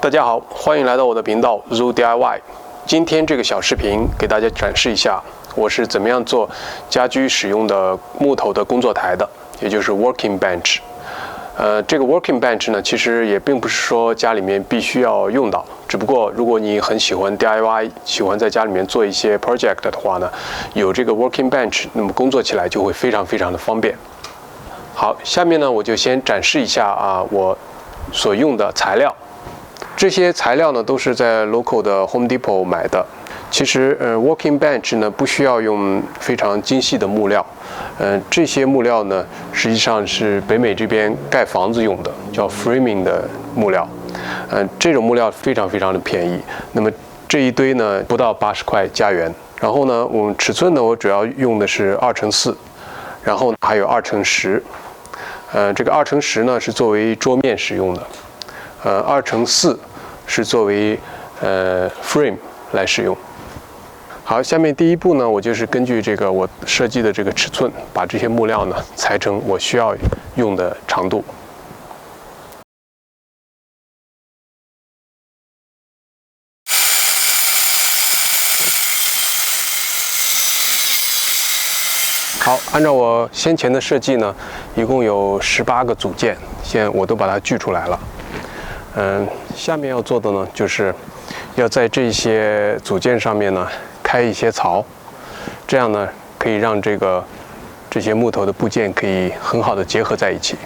大家好，欢迎来到我的频道 Zoo DIY。今天这个小视频给大家展示一下我是怎么样做家居使用的木头的工作台的，也就是 working bench。这个 working bench 呢，其实也并不是说家里面必须要用到，只不过如果你很喜欢 DIY， 喜欢在家里面做一些 project 的话呢，有这个 working bench， 那么工作起来就会非常的方便。好，下面呢我就先展示一下我所用的材料。这些材料呢都是在 local 的 Home Depot 买的。其实working bench 呢不需要用非常精细的木料，这些木料呢实际上是北美这边盖房子用的，叫 framing 的木料。这种木料非常的便宜。那么这一堆呢不到80块加元。然后呢，我们尺寸呢我主要用的是2×4，然后还有2×10。这个2×10呢是作为桌面使用的，2×4是作为frame 来使用。好，下面第一步呢，我就是根据这个我设计的这个尺寸，把这些木料呢裁成我需要用的长度。好，按照我先前的设计呢，一共有18个组件，现在我都把它锯出来了。下面要做的呢，就是要在这些组件上面呢开一些槽，这样呢可以让这些木头的部件可以很好的结合在一起。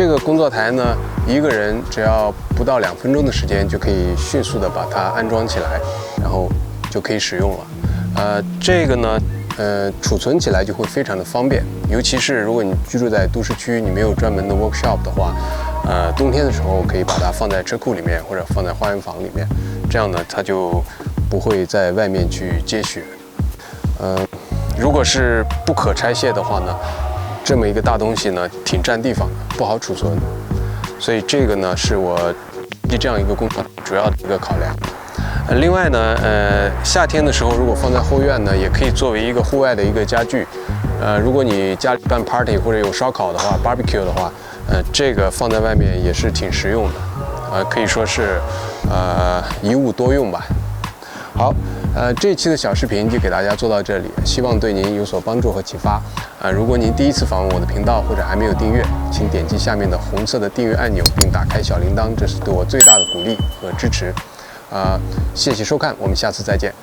这个工作台呢，一个人只要不到2分钟的时间就可以迅速的把它安装起来，然后就可以使用了。这个呢，储存起来就会非常的方便，尤其是如果你居住在都市区，你没有专门的 workshop 的话，冬天的时候可以把它放在车库里面或者放在花园房里面，这样呢它就不会在外面去接雪。如果是不可拆卸的话呢，这么一个大东西呢挺占地方的，不好储存，所以这个呢是我这样一个工作主要的一个考量。另外呢，夏天的时候如果放在后院呢，也可以作为一个户外的一个家具。如果你家里办 party 或者有烧烤的话 ，barbecue 的话，这个放在外面也是挺实用的，可以说是一物多用吧。好，这一期的小视频就给大家做到这里，希望对您有所帮助和启发。如果您第一次访问我的频道或者还没有订阅，请点击下面的红色的订阅按钮，并打开小铃铛，这是对我最大的鼓励和支持。谢谢收看，我们下次再见。